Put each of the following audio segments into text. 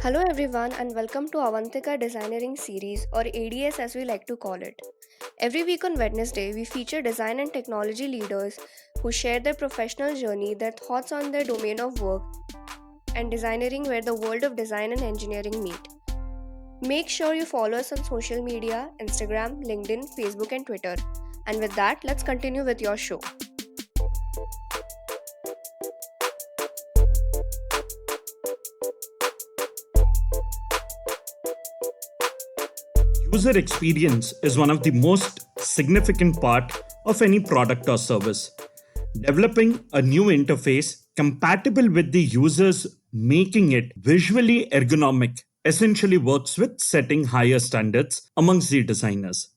Hello everyone and welcome to Avantika Designeering Series or ADS as we like to call it. Every week on Wednesday, we feature design and technology leaders who share their professional journey, their thoughts on their domain of work, and designeering where the world of design and engineering meet. Make sure you follow us on social media Instagram, LinkedIn, Facebook, and Twitter. And with that, let's continue with your show. User experience is one of the most significant part of any product or service. Developing a new interface compatible with the users, making it visually ergonomic, essentially works with setting higher standards amongst the designers.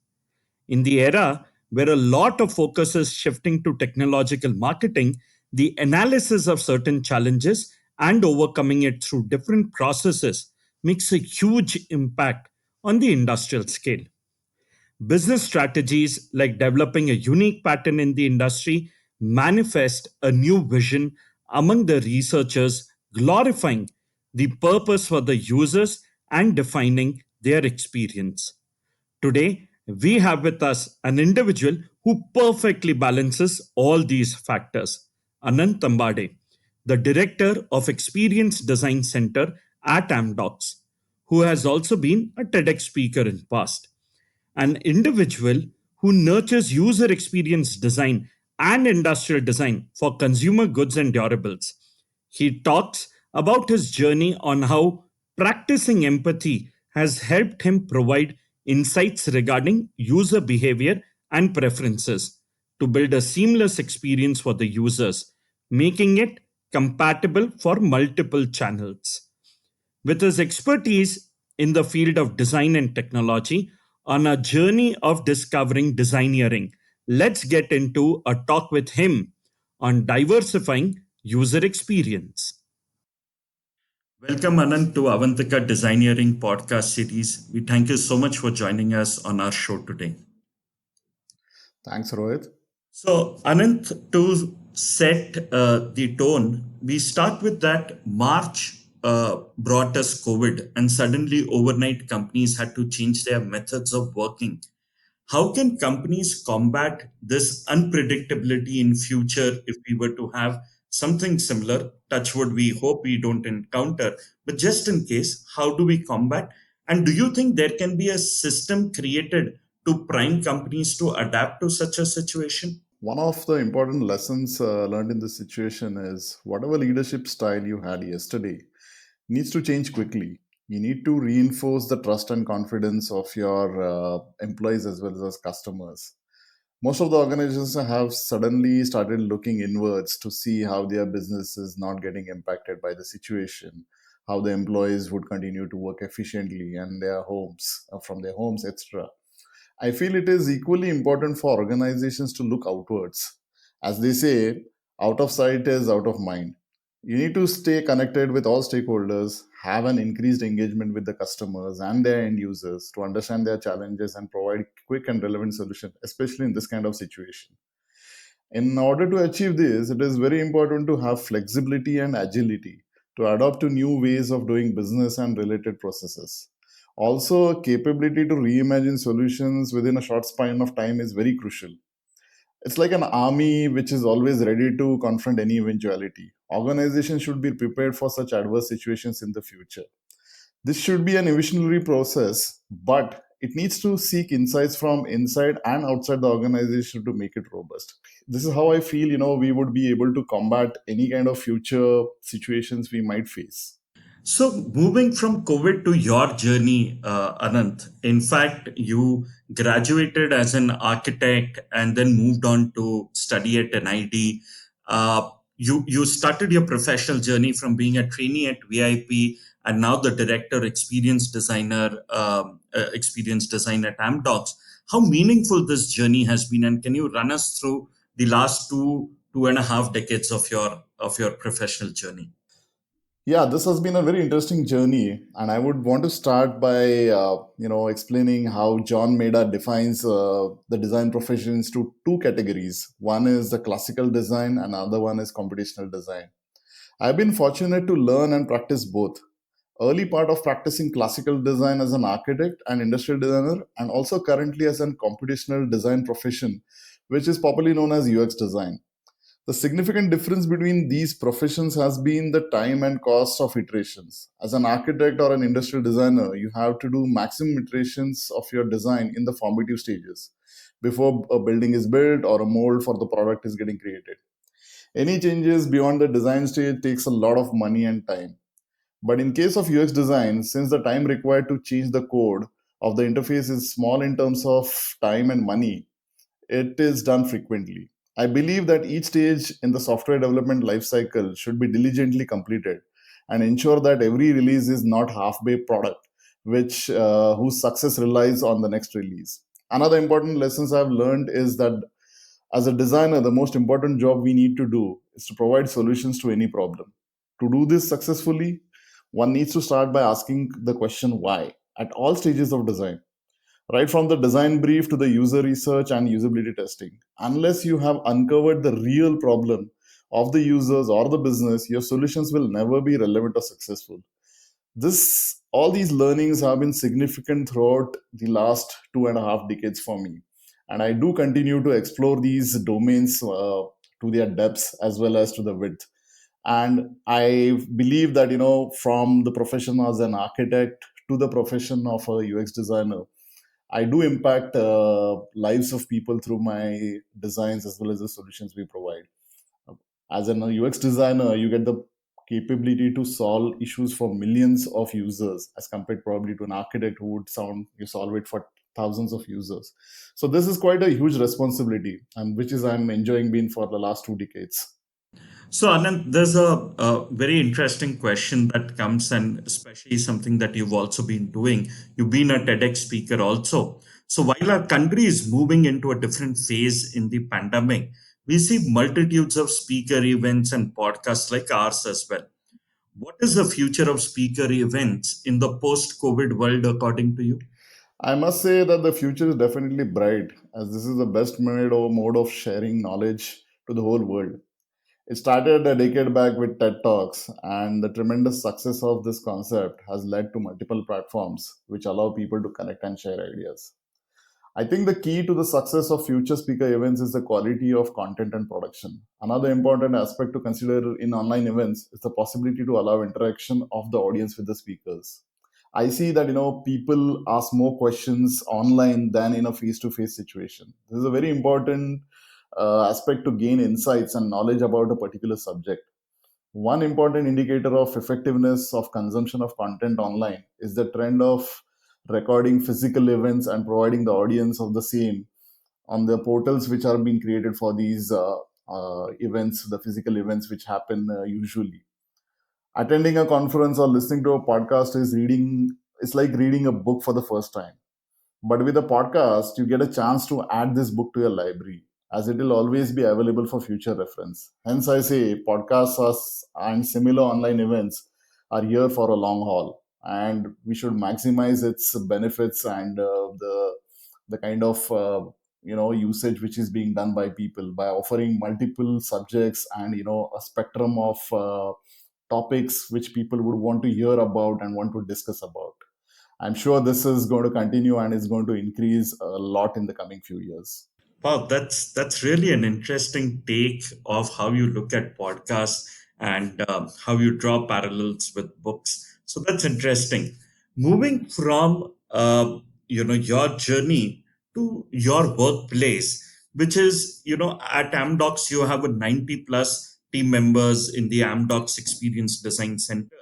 In the era where a lot of focus is shifting to technological marketing, the analysis of certain challenges and overcoming it through different processes makes a huge impact on the industrial scale. Business strategies like developing a unique pattern in the industry manifest a new vision among the researchers, glorifying the purpose for the users and defining their experience. Today, we have with us an individual who perfectly balances all these factors. Anant Tambade, the Director of Experience Design Center at Amdocs, who has also been a TEDx speaker in past. An individual who nurtures user experience design and industrial design for consumer goods and durables. He talks about his journey on how practicing empathy has helped him provide insights regarding user behavior and preferences to build a seamless experience for the users, making it compatible for multiple channels. With his expertise in the field of design and technology on a journey of discovering designeering, let's get into a talk with him on diversifying user experience. Welcome, Anand, to Avantika Designeering podcast series. We thank you so much for joining us on our show today. Thanks, Rohit. So, Anant, to set the tone, we start with that March brought us COVID, and suddenly overnight companies had to change their methods of working. How can companies combat this unpredictability in future if we were to have something similar? Touch wood, we hope we don't encounter, but just in case, how do we combat? And do you think there can be a system created to prime companies to adapt to such a situation? One of the important lessons learned in this situation is whatever leadership style you had yesterday needs to change quickly. You need to reinforce the trust and confidence of your employees as well as customers. Most of the organizations have suddenly started looking inwards to see how their business is not getting impacted by the situation, how the employees would continue to work efficiently and their homes from their homes, etc. I feel it is equally important for organizations to look outwards. As they say, out of sight is out of mind. You need to stay connected with all stakeholders, have an increased engagement with the customers and their end users to understand their challenges and provide quick and relevant solutions, especially in this kind of situation. In order to achieve this, it is very important to have flexibility and agility to adapt to new ways of doing business and related processes. Also, capability to reimagine solutions within a short span of time is very crucial. It's like an army which is always ready to confront any eventuality. Organizations should be prepared for such adverse situations in the future. This should be an evolutionary process, but it needs to seek insights from inside and outside the organization to make it robust. This is how I feel, we would be able to combat any kind of future situations we might face. So, moving from COVID to your journey, Anant, in fact, you graduated as an architect and then moved on to study at an you started your professional journey from being a trainee at VIP and now the director experience design at Amdocs. How meaningful this journey has been, and can you run us through the last two and a half decades of your professional journey? Yeah, this has been a very interesting journey, and I would want to start by explaining how John Maida defines the design professions to two categories. One is the classical design, and another one is computational design. I've been fortunate to learn and practice both. Early part of practicing classical design as an architect and industrial designer, and also currently as a computational design profession, which is popularly known as UX design. The significant difference between these professions has been the time and cost of iterations. As an architect or an industrial designer, you have to do maximum iterations of your design in the formative stages before a building is built or a mold for the product is getting created. Any changes beyond the design stage takes a lot of money and time. But in case of UX design, since the time required to change the code of the interface is small in terms of time and money, it is done frequently. I believe that each stage in the software development lifecycle should be diligently completed and ensure that every release is not half-baked product, which whose success relies on the next release. Another important lessons I've learned is that as a designer, the most important job we need to do is to provide solutions to any problem. To do this successfully, one needs to start by asking the question why at all stages of design, right from the design brief to the user research and usability testing. Unless you have uncovered the real problem of the users or the business, your solutions will never be relevant or successful. This all these learnings have been significant throughout the last 2.5 decades for me, and I do continue to explore these domains to their depths as well as to the width. And I believe that, from the profession as an architect to the profession of a UX designer, I do impact lives of people through my designs as well as the solutions we provide. As an UX designer, you get the capability to solve issues for millions of users, as compared probably to an architect who would sound you solve it for thousands of users. So this is quite a huge responsibility, and which is I'm enjoying being for the last 2 decades. So, Anand, there's a very interesting question that comes, and especially something that you've also been doing. You've been a TEDx speaker also. So, while our country is moving into a different phase in the pandemic, we see multitudes of speaker events and podcasts like ours as well. What is the future of speaker events in the post COVID world, according to you? I must say that the future is definitely bright, as this is the best mode of sharing knowledge to the whole world. It started a decade back with TED Talks, and the tremendous success of this concept has led to multiple platforms which allow people to connect and share ideas. I think the key to the success of future speaker events is the quality of content and production. Another important aspect to consider in online events is the possibility to allow interaction of the audience with the speakers. I see that people ask more questions online than in a face-to-face situation. This is a very important aspect to gain insights and knowledge about a particular subject. One important indicator of effectiveness of consumption of content online is the trend of recording physical events and providing the audience of the same on the portals which are being created for these events, the physical events which happen usually. Attending a conference or listening to a podcast is reading. It's like reading a book for the first time, but with a podcast, you get a chance to add this book to your library, as it will always be available for future reference. Hence, I say and similar online events are here for a long haul, and we should maximize its benefits and the kind of usage which is being done by people by offering multiple subjects and a spectrum of topics which people would want to hear about and want to discuss about. I'm sure this is going to continue and is going to increase a lot in the coming few years. Wow, that's really an interesting take of how you look at podcasts and how you draw parallels with books. So that's interesting. Moving from your journey to your workplace, which is at Amdocs you have a 90 plus team members in the Amdocs Experience Design Center.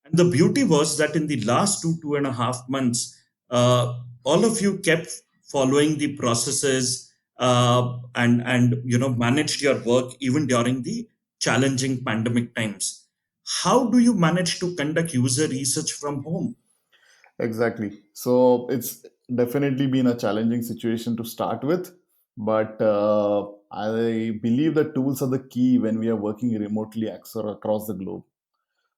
And the beauty was that in the last 2.5 months, all of you kept following the processes and managed your work even during the challenging pandemic times. How do you manage to conduct user research from home? Exactly. So it's definitely been a challenging situation to start with, but I believe that tools are the key when we are working remotely across the globe.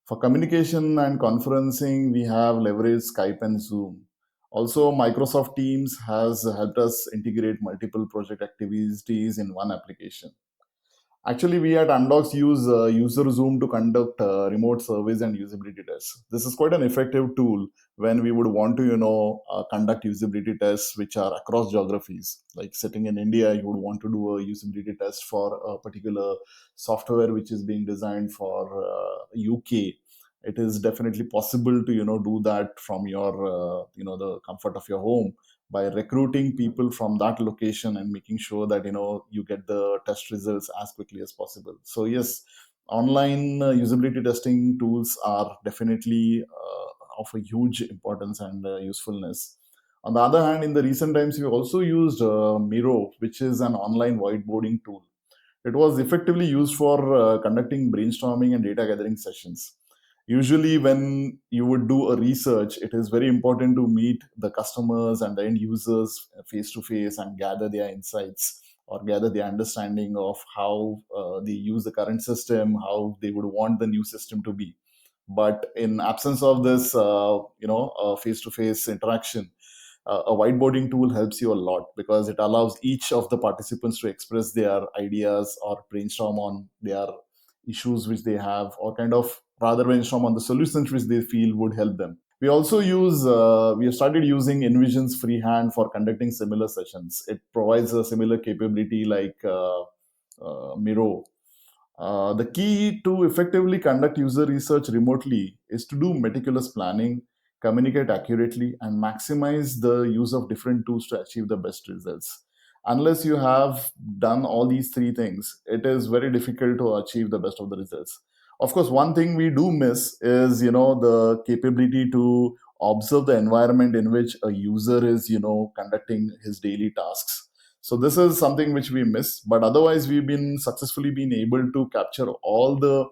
For communication and conferencing, we have leveraged Skype and Zoom. Also, Microsoft Teams has helped us integrate multiple project activities in one application. Actually, we at Amdocs use user Zoom to conduct remote surveys and usability tests. This is quite an effective tool when we would want to, conduct usability tests which are across geographies. Like sitting in India, you would want to do a usability test for a particular software which is being designed for UK. It is definitely possible to, do that from your, the comfort of your home by recruiting people from that location and making sure that you get the test results as quickly as possible. So yes, online usability testing tools are definitely of a huge importance and usefulness. On the other hand, in the recent times we also used Miro, which is an online whiteboarding tool. It was effectively used for conducting brainstorming and data gathering sessions. Usually, when you would do a research, it is very important to meet the customers and the end users face to face and gather their insights or gather their understanding of how they use the current system, how they would want the new system to be. But in absence of this, face to face interaction, a whiteboarding tool helps you a lot because it allows each of the participants to express their ideas or brainstorm on their issues which they have, or kind of rather brainstorm on the solutions which they feel would help them. We have started using Envision's freehand for conducting similar sessions. It provides a similar capability like Miro. The key to effectively conduct user research remotely is to do meticulous planning, communicate accurately, and maximize the use of different tools to achieve the best results. Unless you have done all these three things, it is very difficult to achieve the best of the results. Of course, one thing we do miss is, the capability to observe the environment in which a user is, conducting his daily tasks. So this is something which we miss, but otherwise we've been successfully been able to capture all the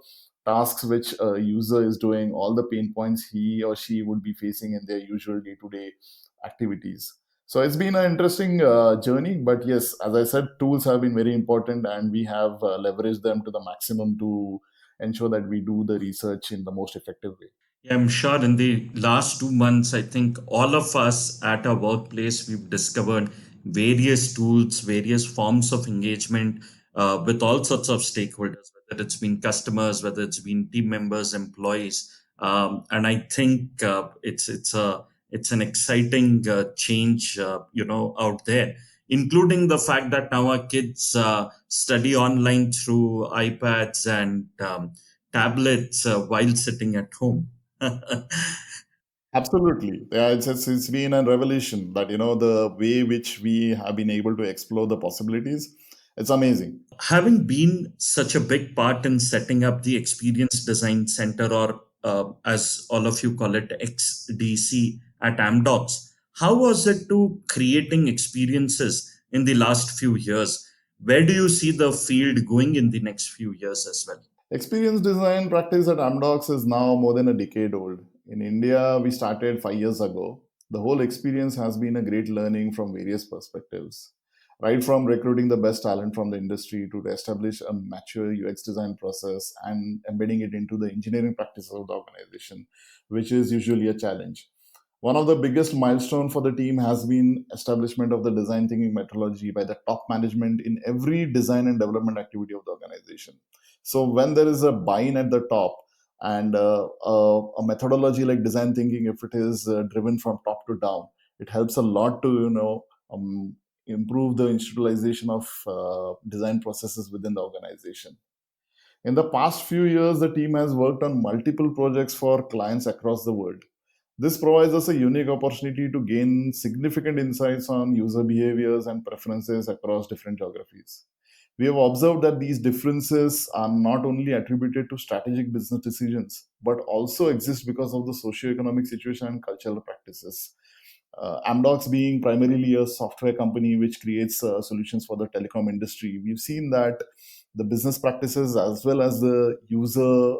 tasks which a user is doing, all the pain points he or she would be facing in their usual day-to-day activities. So it's been an interesting journey, but yes, as I said, tools have been very important, and we have leveraged them to the maximum to ensure that we do the research in the most effective way. Yeah, I'm sure in the last 2 months, I think all of us at our workplace, we've discovered various tools, various forms of engagement with all sorts of stakeholders, whether it's been customers, whether it's been team members, employees. And I think it's an exciting change, out there, including the fact that now our kids study online through iPads and tablets while sitting at home. Absolutely. Yeah, it's been a revelation that, the way which we have been able to explore the possibilities, it's amazing. Having been such a big part in setting up the Experience Design Center, or as all of you call it, XDC at Amdocs, how was it to creating experiences in the last few years? Where do you see the field going in the next few years as well? Experience design practice at Amdocs is now more than a decade old. In India, we started 5 years ago. The whole experience has been a great learning from various perspectives. Right from recruiting the best talent from the industry to establish a mature UX design process and embedding it into the engineering practices of the organization, which is usually a challenge. One of the biggest milestone for the team has been establishment of the design thinking methodology by the top management in every design and development activity of the organization. So when there is a buy-in at the top and a methodology like design thinking, if it is driven from top to down, it helps a lot to improve the institutionalization of design processes within the organization. In the past few years, the team has worked on multiple projects for clients across the world. This provides us a unique opportunity to gain significant insights on user behaviors and preferences across different geographies. We have observed that these differences are not only attributed to strategic business decisions, but also exist because of the socio-economic situation and cultural practices. Amdocs being primarily a software company which creates solutions for the telecom industry, we've seen that the business practices as well as the user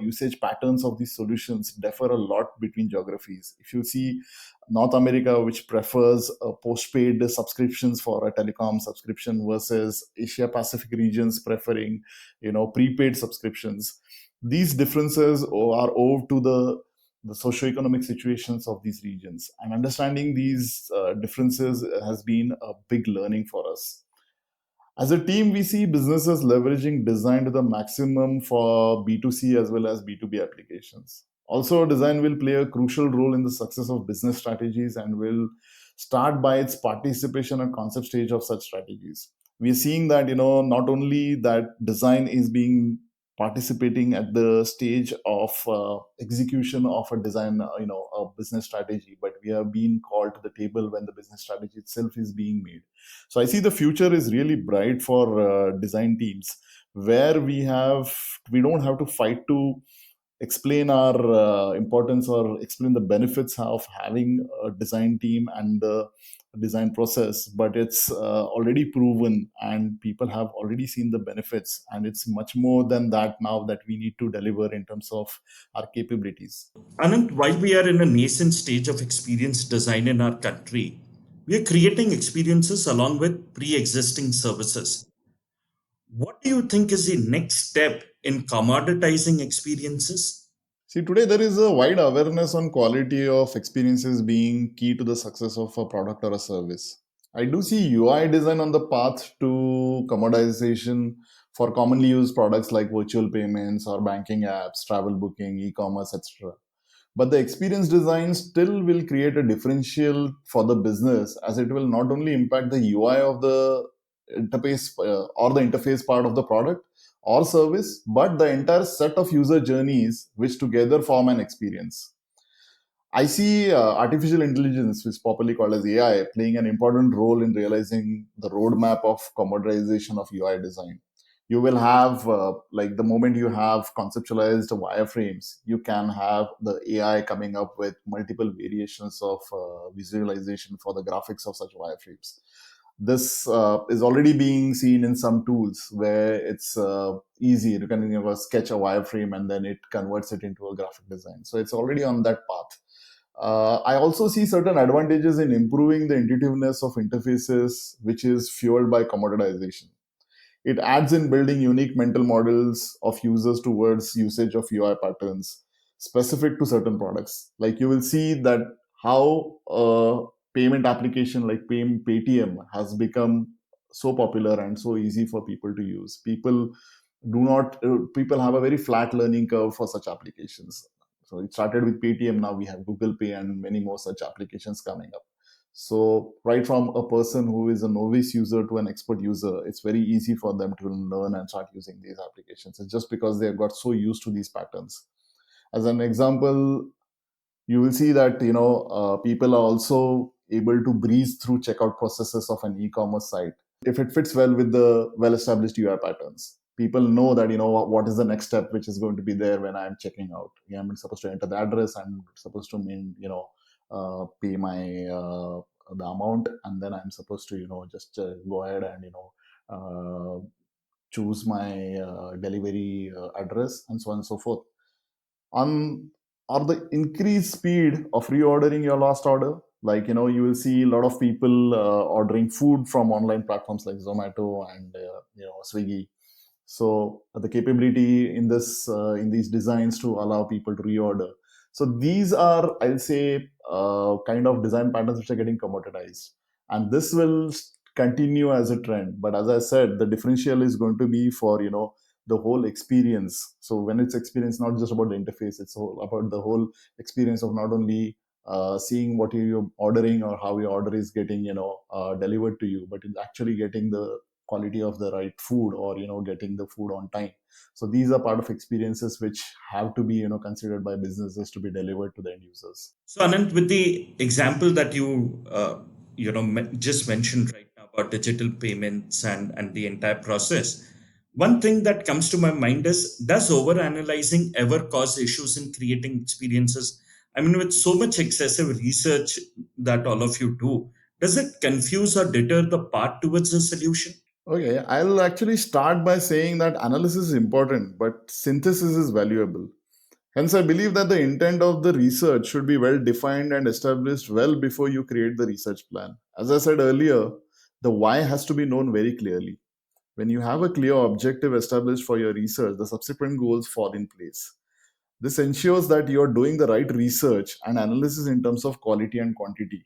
usage patterns of these solutions differ a lot between geographies. If you see North America, which prefers postpaid subscriptions for a telecom subscription, versus Asia Pacific regions preferring, prepaid subscriptions. These differences are owed to the socioeconomic situations of these regions, and understanding these differences has been a big learning for us. As a team, we see businesses leveraging design to the maximum for B2C as well as B2B applications. Also, design will play a crucial role in the success of business strategies and will start by its participation at concept stage of such strategies. We are seeing that, not only that design is being participating at the stage of execution of a design, a business strategy, but we are being called to the table when the business strategy itself is being made. So I see the future is really bright for design teams, where we don't have to fight to explain our importance or explain the benefits of having a design team and the design process, but it's already proven and people have already seen the benefits, and it's much more than that now that we need to deliver in terms of our capabilities. Anant, while we are in a nascent stage of experience design in our country, we are creating experiences along with pre existing services. What do you think is the next step in commoditizing experiences? See, today there is a wide awareness on quality of experiences being key to the success of a product or a service. I do see UI design on the path to commoditization for commonly used products like virtual payments or banking apps, travel booking, e-commerce, etc. But the experience design still will create a differential for the business, as it will not only impact the UI of the interface or the interface part of the product or service, but the entire set of user journeys which together form an experience. I see artificial intelligence, which is popularly called as AI, playing an important role in realizing the roadmap of commoditization of UI design. You will have, like, the moment you have conceptualized wireframes, you can have the AI coming up with multiple variations of visualization for the graphics of such wireframes. This is already being seen in some tools where it's easy. You can sketch a wireframe and then it converts it into a graphic design. So it's already on that path. I also see certain advantages in improving the intuitiveness of interfaces, which is fueled by commoditization. It adds in building unique mental models of users towards usage of UI patterns specific to certain products. Like, you will see that how a payment application like Paytm has become so popular and so easy for people to use. People have a very flat learning curve for such applications. So it started with Paytm. Now we have Google Pay and many more such applications coming up. So right from a person who is a novice user to an expert user, it's very easy for them to learn and start using these applications. It's just because they have got so used to these patterns. As an example, you will see that people are also able to breeze through checkout processes of an e-commerce site if it fits well with the well-established UI patterns. People know that what is the next step which is going to be there when I'm checking out. Yeah, I'm supposed to enter the address. I'm supposed to pay my the amount, and then I'm supposed to just go ahead and choose my delivery address, and so on and so forth. On or the increased speed of reordering your last order, like you will see a lot of people ordering food from online platforms like Zomato and Swiggy. So the capability in these designs to allow people to reorder. So these are, I'll say, kind of design patterns which are getting commoditized, and this will continue as a trend. But as I said, the differential is going to be for the whole experience. So when it's experience, not just about the interface, it's about the whole experience of not only seeing what you're ordering or how your order is getting delivered to you, but it's actually getting the quality of the right food, or getting the food on time. So these are part of experiences which have to be considered by businesses to be delivered to the end users. So, Anant, with the example that you just mentioned right now about digital payments and the entire process, one thing that comes to my mind is, does over analyzing ever cause issues in creating experiences? I mean, with so much excessive research that all of you do, does it confuse or deter the path towards a solution? Okay, I'll actually start by saying that analysis is important, but synthesis is valuable. Hence, I believe that the intent of the research should be well defined and established well before you create the research plan. As I said earlier, the why has to be known very clearly. When you have a clear objective established for your research, the subsequent goals fall in place. This ensures that you're doing the right research and analysis in terms of quality and quantity.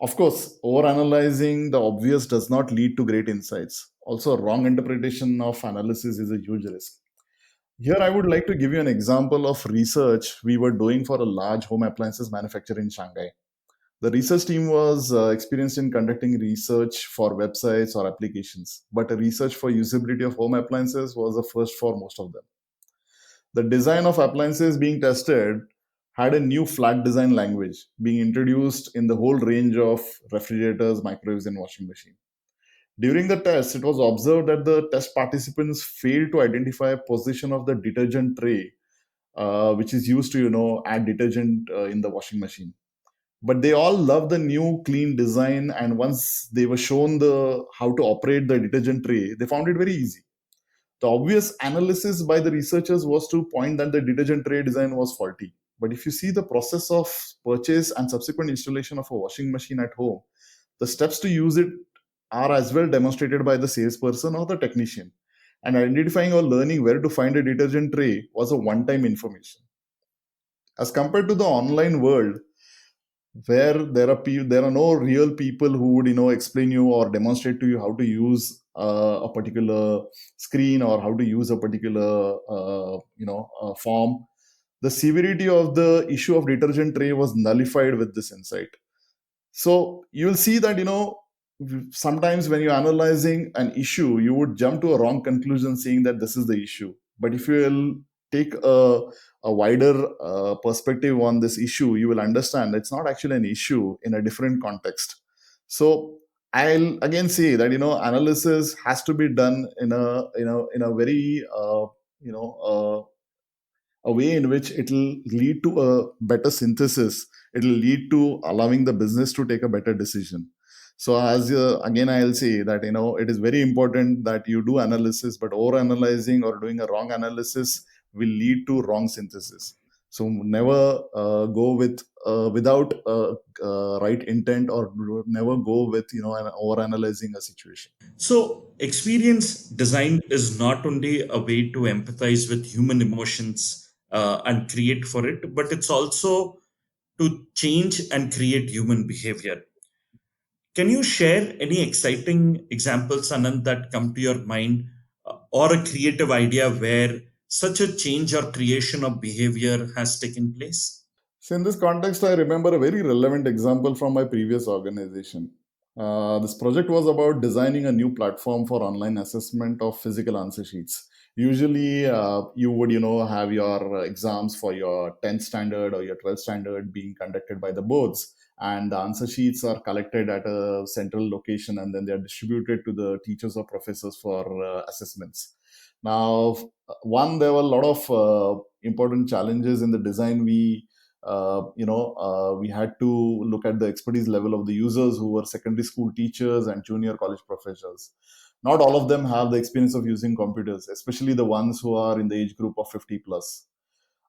Of course, overanalyzing the obvious does not lead to great insights. Also, wrong interpretation of analysis is a huge risk. Here, I would like to give you an example of research we were doing for a large home appliances manufacturer in Shanghai. The research team was experienced in conducting research for websites or applications, but a research for usability of home appliances was the first for most of them. The design of appliances being tested had a new flat design language being introduced in the whole range of refrigerators, microwaves, and washing machine. During the test, it was observed that the test participants failed to identify a position of the detergent tray, which is used to add detergent in the washing machine. But they all loved the new clean design, and once they were shown the how to operate the detergent tray, they found it very easy. The obvious analysis by the researchers was to point that the detergent tray design was faulty. But if you see the process of purchase and subsequent installation of a washing machine at home, the steps to use it are as well demonstrated by the salesperson or the technician. And identifying or learning where to find a detergent tray was a one time information. As compared to the online world, where there are no real people who would explain you or demonstrate to you how to use a particular screen or how to use a particular form. The severity of the issue of detergent tray was nullified with this insight. So you'll see that sometimes when you're analyzing an issue, you would jump to a wrong conclusion saying that this is the issue. But if you will take a wider perspective on this issue, you will understand it's not actually an issue in a different context. So I'll again say that analysis has to be done in a very a way in which it will lead to a better synthesis. It will lead to allowing the business to take a better decision. So as again I'll say that it is very important that you do analysis, but over analyzing or doing a wrong analysis will lead to wrong synthesis. So never go with without right intent, or never go with over analyzing a situation. So, experience design is not only a way to empathize with human emotions and create for it, but it's also to change and create human behavior. Can you share any exciting examples, Anand, that come to your mind, or a creative idea where such a change or creation of behavior has taken place? So, in this context, I remember a very relevant example from my previous organization. This project was about designing a new platform for online assessment of physical answer sheets. Usually, you would, have your exams for your 10th standard or your 12th standard being conducted by the boards, and the answer sheets are collected at a central location, and then they are distributed to the teachers or professors for assessments. Now, one, there were a lot of important challenges in the design. We had to look at the expertise level of the users who were secondary school teachers and junior college professors. Not all of them have the experience of using computers, especially the ones who are in the age group of 50 plus.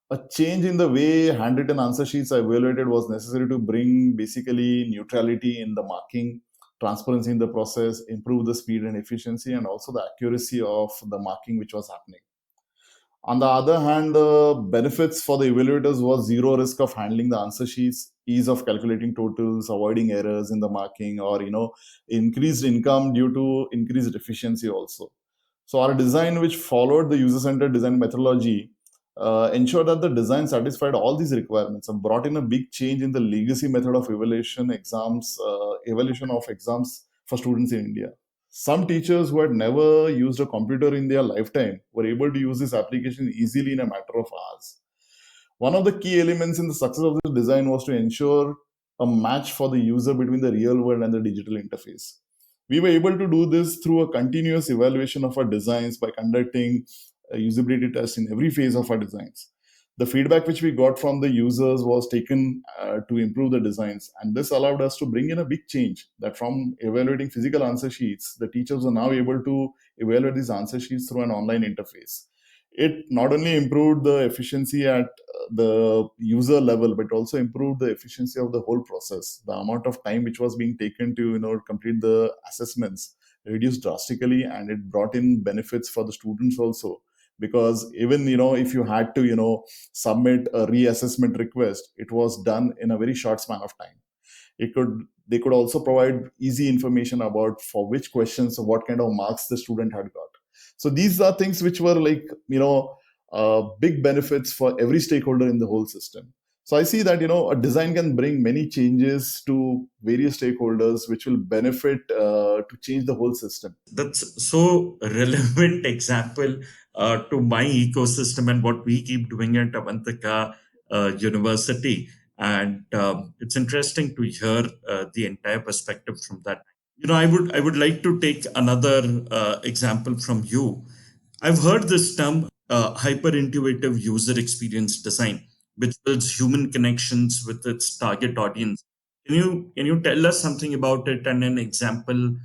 A change in the way handwritten answer sheets are evaluated was necessary to bring basically neutrality in the marking, transparency in the process, improve the speed and efficiency, and also the accuracy of the marking which was happening. On the other hand, the benefits for the evaluators was zero risk of handling the answer sheets, ease of calculating totals, avoiding errors in the marking, or increased income due to increased efficiency also. So our design, which followed the user-centered design methodology, ensured that the design satisfied all these requirements and brought in a big change in the legacy method of evaluation of exams for students in India. Some teachers who had never used a computer in their lifetime were able to use this application easily in a matter of hours. One of the key elements in the success of this design was to ensure a match for the user between the real world and the digital interface. We were able to do this through a continuous evaluation of our designs by conducting a usability tests in every phase of our designs. The feedback which we got from the users was taken to improve the designs, and this allowed us to bring in a big change that from evaluating physical answer sheets, the teachers are now able to evaluate these answer sheets through an online interface. It not only improved the efficiency at the user level, but also improved the efficiency of the whole process. The amount of time which was being taken to complete the assessments reduced drastically, and it brought in benefits for the students also, because even if you had to submit a reassessment request, it was done in a very short span of time. It could They could also provide easy information about for which questions or what kind of marks the student had got. So these are things which were like, big benefits for every stakeholder in the whole system. So I see that, a design can bring many changes to various stakeholders, which will benefit to change the whole system. That's so relevant example to my ecosystem and what we keep doing at Avantika University. And it's interesting to hear the entire perspective from that. I would like to take another example from you. I've heard this term hyper intuitive user experience design, which builds human connections with its target audience. Can you tell us something about it and an example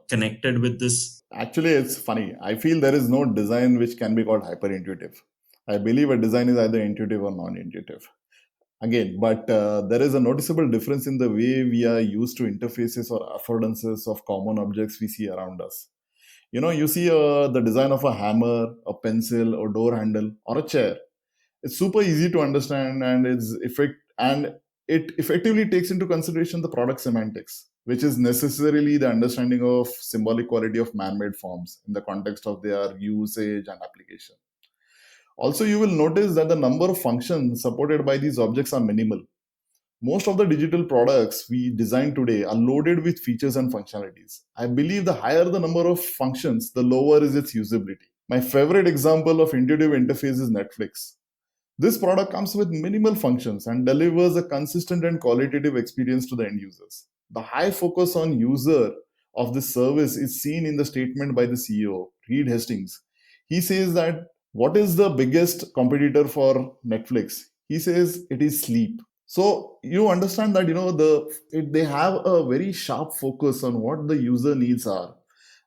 connected with this? Actually, it's funny. I feel there is no design which can be called hyper intuitive. I believe a design is either intuitive or non intuitive. Again, but there is a noticeable difference in the way we are used to interfaces or affordances of common objects we see around us. You see the design of a hammer, a pencil, or door handle, or a chair. It's super easy to understand, and it effectively takes into consideration the product semantics, which is necessarily the understanding of symbolic quality of man-made forms in the context of their usage and application. Also, you will notice that the number of functions supported by these objects are minimal. Most of the digital products we design today are loaded with features and functionalities. I believe the higher the number of functions, the lower is its usability. My favorite example of intuitive interface is Netflix. This product comes with minimal functions and delivers a consistent and qualitative experience to the end users. The high focus on user of this service is seen in the statement by the CEO, Reed Hastings. He says that what is the biggest competitor for Netflix? He says it is sleep. So you understand that they have a very sharp focus on what the user needs are,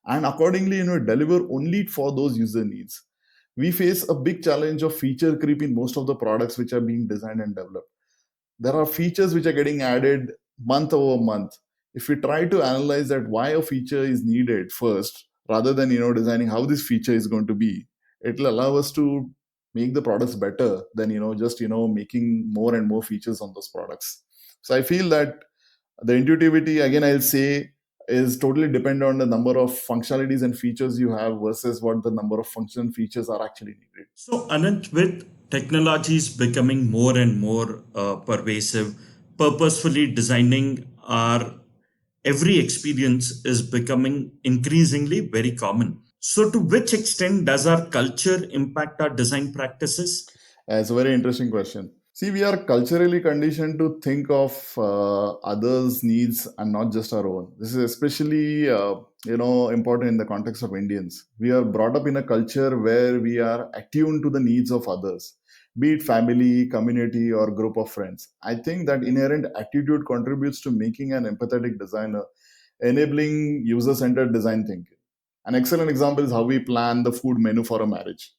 and accordingly deliver only for those user needs. We face a big challenge of feature creep in most of the products which are being designed and developed. There are features which are getting added month over month. If we try to analyze that why a feature is needed first, rather than designing how this feature is going to be, it will allow us to make the products better than just making more and more features on those products. So I feel that the intuitivity, again, I'll say, is totally dependent on the number of functionalities and features you have versus what the number of function features are actually needed. So, Anant, with technologies becoming more and more pervasive, purposefully designing our every experience is becoming increasingly very common. So, to which extent does our culture impact our design practices? It's a very interesting question. See, we are culturally conditioned to think of others' needs and not just our own. This is especially, important in the context of Indians. We are brought up in a culture where we are attuned to the needs of others, be it family, community, or group of friends. I think that inherent attitude contributes to making an empathetic designer, enabling user-centered design thinking. An excellent example is how we plan the food menu for a marriage.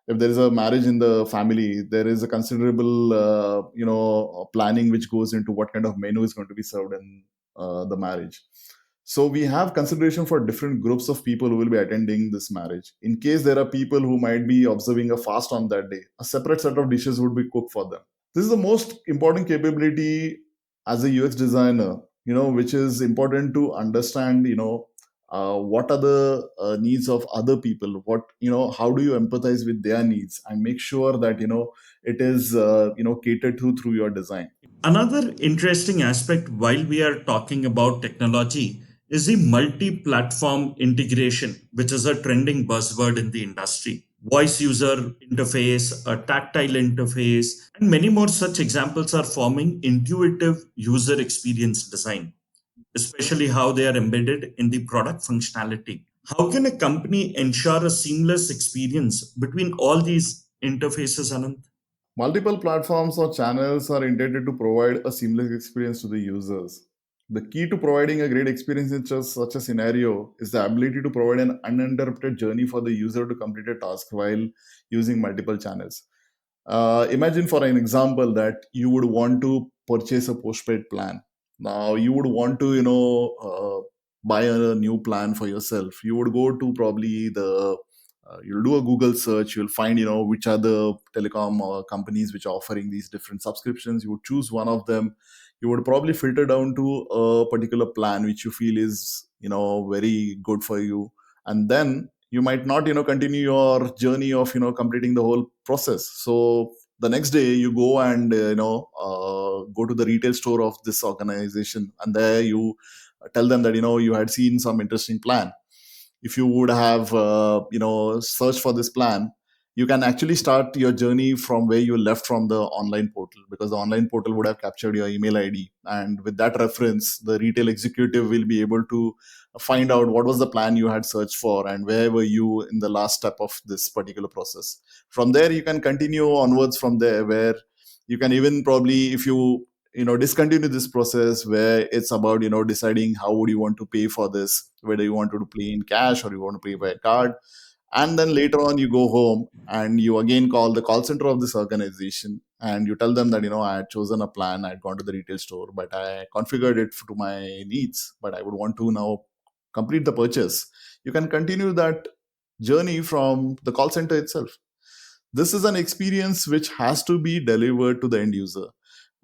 If there is a marriage in the family, there is a considerable planning which goes into what kind of menu is going to be served in the marriage. So we have consideration for different groups of people who will be attending this marriage. In case there are people who might be observing a fast on that day, a separate set of dishes would be cooked for them. This is the most important capability as a UX designer, which is important to understand, what are the needs of other people, how do you empathize with their needs and make sure that it is catered to through your design. Another interesting aspect while we are talking about technology is the multi platform integration, which is a trending buzzword in the industry. Voice user interface, a tactile interface, and many more such examples are forming intuitive user experience design, especially how they are embedded in the product functionality. How can a company ensure a seamless experience between all these interfaces, Anand? Multiple platforms or channels are intended to provide a seamless experience to the users. The key to providing a great experience in just such a scenario is the ability to provide an uninterrupted journey for the user to complete a task while using multiple channels. Imagine, for an example, that you would want to purchase a postpaid plan. Now, you would want to, buy a new plan for yourself. You would go to probably you'll do a Google search. You'll find, which are the telecom companies which are offering these different subscriptions. You would choose one of them. you would probably filter down to a particular plan which you feel is very good for you, and then you might not continue your journey of completing the whole process. So the next day you go and go to the retail store of this organization, and there you tell them that you had seen some interesting plan. If you would have searched for this plan, you can actually start your journey from where you left from the online portal, because the online portal would have captured your email id, and with that reference the retail executive will be able to find out what was the plan you had searched for and where were you in the last step of this particular process. From there you can continue onwards from there, where you can even probably, if you discontinue this process, where it's about deciding how would you want to pay for this, whether you want to pay in cash or you want to pay by a card. And then later on you go home and you again call the call center of this organization and you tell them that I had chosen a plan, I had gone to the retail store, but I configured it to my needs, but I would want to now complete the purchase. You can continue that journey from the call center itself. This is an experience which has to be delivered to the end user.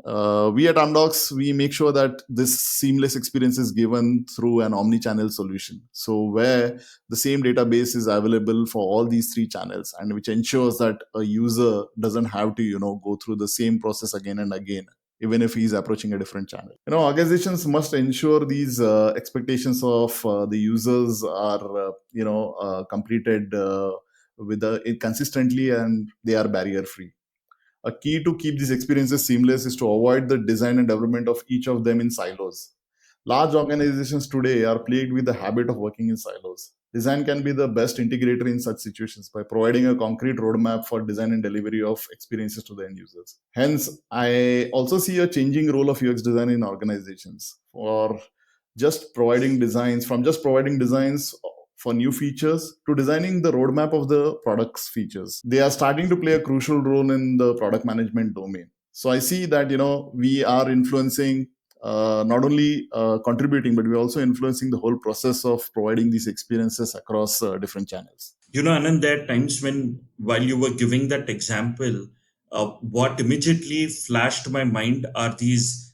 We at Amdocs, we make sure that this seamless experience is given through an omni-channel solution. So where the same database is available for all these three channels, and which ensures that a user doesn't have to, go through the same process again and again, even if he's approaching a different channel. Organizations must ensure these expectations of the users are, completed with consistently, and they are barrier free. A key to keep these experiences seamless is to avoid the design and development of each of them in silos. Large organizations today are plagued with the habit of working in silos. Design can be the best integrator in such situations by providing a concrete roadmap for design and delivery of experiences to the end users. Hence, I also see a changing role of UX design in organizations for just providing designs for new features to designing the roadmap of the product's features. They are starting to play a crucial role in the product management domain. So I see that we are influencing, not only contributing, but we're also influencing the whole process of providing these experiences across different channels. Anand, there are times when, while you were giving that example, what immediately flashed to my mind are these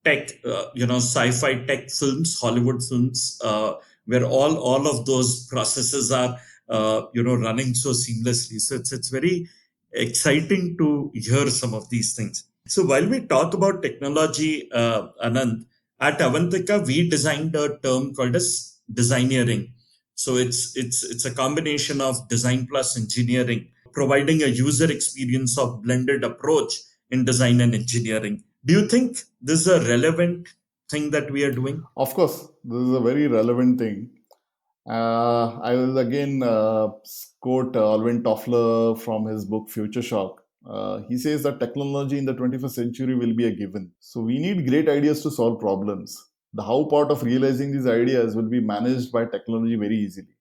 sci-fi tech films, Hollywood films, where all of those processes are, running so seamlessly. So it's very exciting to hear some of these things. So while we talk about technology, Anand, at Avantika, we designed a term called as designeering. So it's a combination of design plus engineering, providing a user experience of blended approach in design and engineering. Do you think this is a relevant thing that we are doing? Of course, this is a very relevant thing. I will again quote Alvin Toffler from his book Future Shock. He says that technology in the 21st century will be a given. So we need great ideas to solve problems. The how part of realizing these ideas will be managed by technology very easily.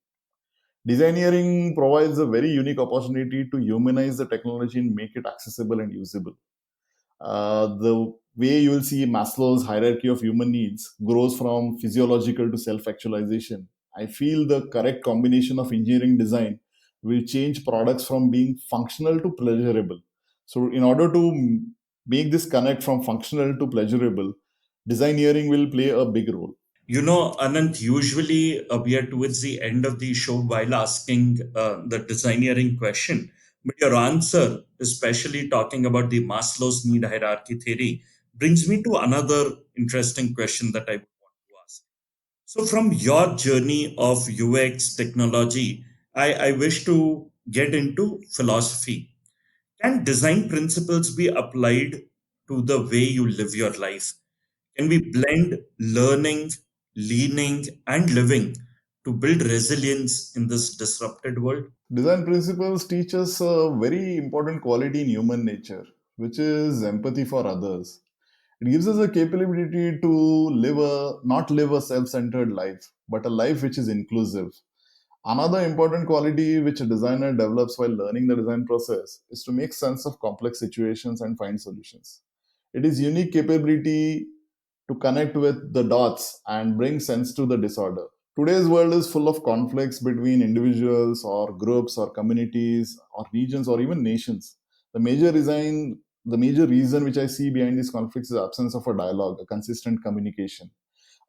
Designeering provides a very unique opportunity to humanize the technology and make it accessible and usable. The way you will see Maslow's hierarchy of human needs grows from physiological to self actualization. I feel the correct combination of engineering design will change products from being functional to pleasurable. So, in order to make this connect from functional to pleasurable, designeering will play a big role. Anant, usually we are towards the end of the show while asking the designeering question. But your answer, especially talking about the Maslow's need hierarchy theory, brings me to another interesting question that I would want to ask. So, from your journey of UX technology, I wish to get into philosophy. Can design principles be applied to the way you live your life? Can we blend learning, leaning, and living to build resilience in this disrupted world? Design principles teach us a very important quality in human nature, which is empathy for others. It gives us a capability to not live a self-centered life, but a life which is inclusive. Another important quality which a designer develops while learning the design process is to make sense of complex situations and find solutions. It is unique capability to connect with the dots and bring sense to the disorder. Today's world is full of conflicts between individuals or groups or communities or regions or even nations. The major design The major reason which I see behind these conflicts is absence of a dialogue, a consistent communication.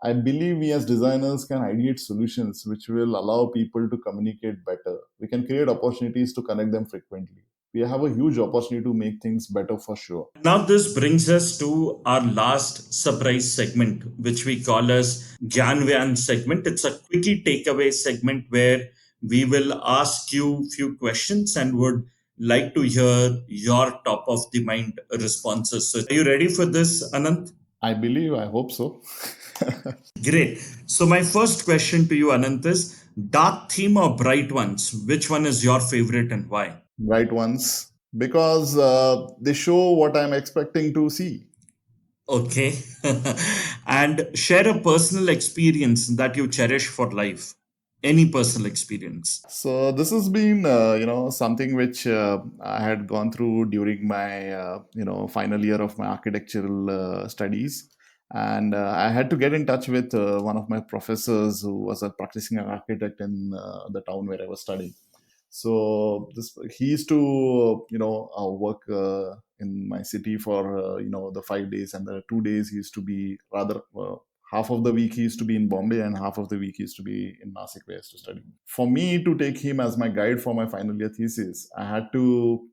I believe we as designers can ideate solutions which will allow people to communicate better. We can create opportunities to connect them frequently. We have a huge opportunity to make things better for sure. Now, this brings us to our last surprise segment, which we call as Gyan Vyan segment. It's a quickie takeaway segment where we will ask you few questions and would like to hear your top of the mind responses. So, are you ready for this, Anant? I believe, I hope so. Great. So, my first question to you, Anant, is dark theme or bright ones? Which one is your favorite and why? Right ones, because they show what I'm expecting to see. Okay. And share a personal experience that you cherish for life. Any personal experience. So this has been, something which I had gone through during my, final year of my architectural studies, and I had to get in touch with one of my professors who was a practicing architect in the town where I was studying. So this he used to, work in my city for the 5 days, and the 2 days he used to be rather. Half of the week he used to be in Bombay, and half of the week he used to be in Nasik where I used to study. For me to take him as my guide for my final year thesis, I had to,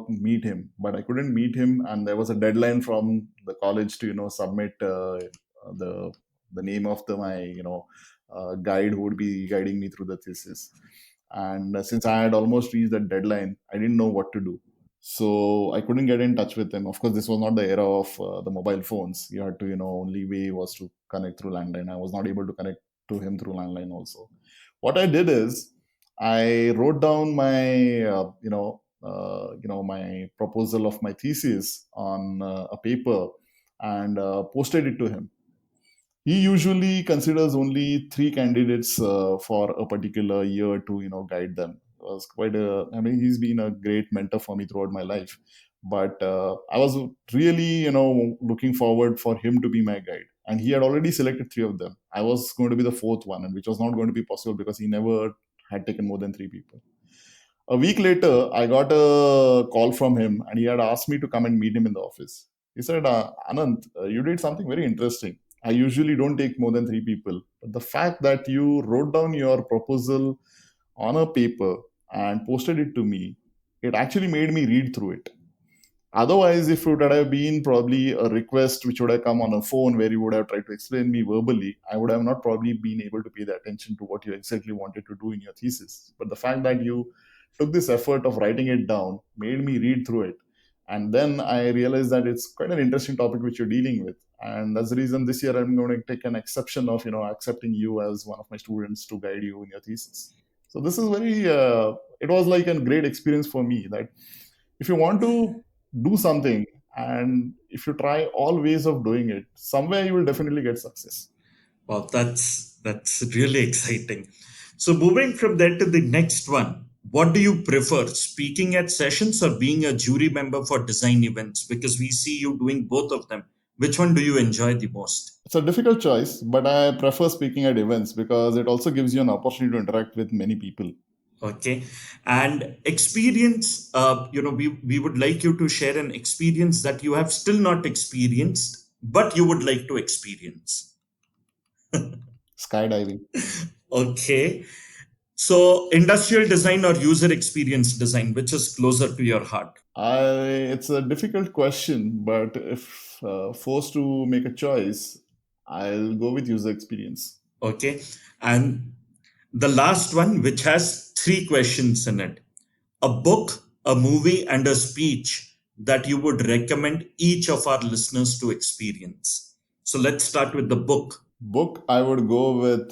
meet him, but I couldn't meet him, and there was a deadline from the college to, submit the the name of my, guide who would be guiding me through the thesis. And since I had almost reached that deadline, I didn't know what to do. So I couldn't get in touch with him. Of course, this was not the era of the mobile phones. You had to, only way was to connect through landline. I was not able to connect to him through landline also. What I did is I wrote down my, my proposal of my thesis on a paper and posted it to him. He usually considers only three candidates for a particular year to guide them. It was quite a, I mean, he's been a great mentor for me throughout my life, but I was really looking forward for him to be my guide, and he had already selected three of them. I was going to be the fourth one, and which was not going to be possible because he never had taken more than three people. A week later, I got a call from him, and he had asked me to come and meet him in the office. He said, Anant, you did something very interesting. I usually don't take more than three people. But the fact that you wrote down your proposal on a paper and posted it to me, it actually made me read through it. Otherwise, if it would have been probably a request which would have come on a phone where you would have tried to explain me verbally, I would have not probably been able to pay the attention to what you exactly wanted to do in your thesis. But the fact that you took this effort of writing it down made me read through it. And then I realized that it's quite an interesting topic which you're dealing with. And that's the reason this year I'm going to take an exception of, accepting you as one of my students to guide you in your thesis. So this is very, it was like a great experience for me that if you want to do something and if you try all ways of doing it, somewhere you will definitely get success. Wow, that's really exciting. So moving from there to the next one, what do you prefer, speaking at sessions or being a jury member for design events? Because we see you doing both of them. Which one do you enjoy the most? It's a difficult choice, but I prefer speaking at events because it also gives you an opportunity to interact with many people. Okay. And experience, we would like you to share an experience that you have still not experienced, but you would like to experience. Skydiving. Okay. So, industrial design or user experience design, which is closer to your heart? It's a difficult question, but if forced to make a choice, I'll go with user experience. Okay. And the last one, which has three questions in it: a book, a movie, and a speech that you would recommend each of our listeners to experience. So, let's start with the book. Book, I would go with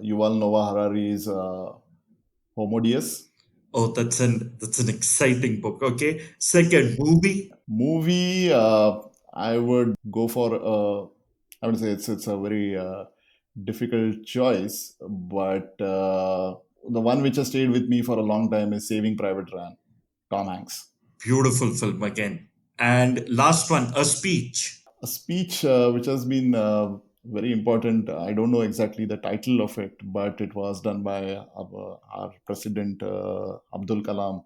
Yuval Noah Harari's Homo Deus. Oh, that's an exciting book. Okay. Second, movie. Movie, I would go for. I would say it's a very difficult choice, but the one which has stayed with me for a long time is Saving Private Ryan, Tom Hanks. Beautiful film again. And last one, a speech. A speech which has been very important. I don't know exactly the title of it, but it was done by our president Abdul Kalam.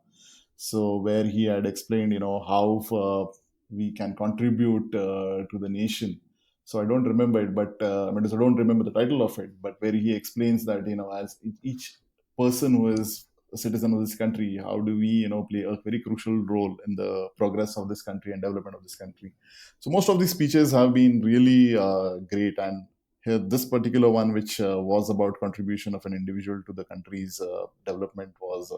So where he had explained, how we can contribute to the nation. So I don't remember it, but I don't remember the title of it. But where he explains that, as each person who is a citizen of this country, how do we, play a very crucial role in the progress of this country and development of this country. So most of these speeches have been really great, and here this particular one, which was about contribution of an individual to the country's development, was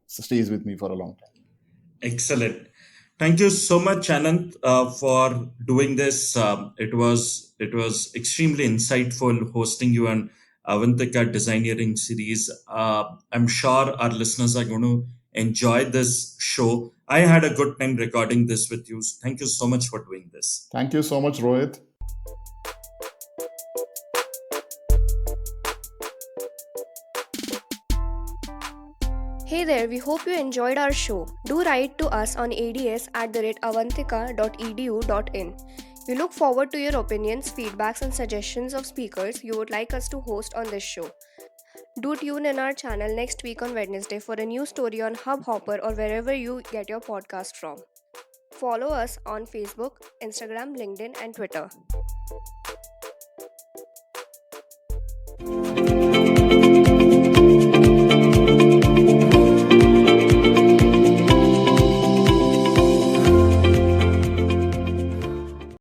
stays with me for a long time. Excellent. Thank you so much, Anant, for doing this. It was extremely insightful hosting you on Avantika Designeering series. I'm sure our listeners are going to enjoy this show. I had a good time recording this with you. Thank you so much for doing this. Thank you so much, Rohit. Hey there, we hope you enjoyed our show. Do write to us on ads@avantika.edu.in. We look forward to your opinions, feedbacks, and suggestions of speakers you would like us to host on this show. Do tune in our channel next week on Wednesday for a new story on Hubhopper or wherever you get your podcast from. Follow us on Facebook, Instagram, LinkedIn, and Twitter.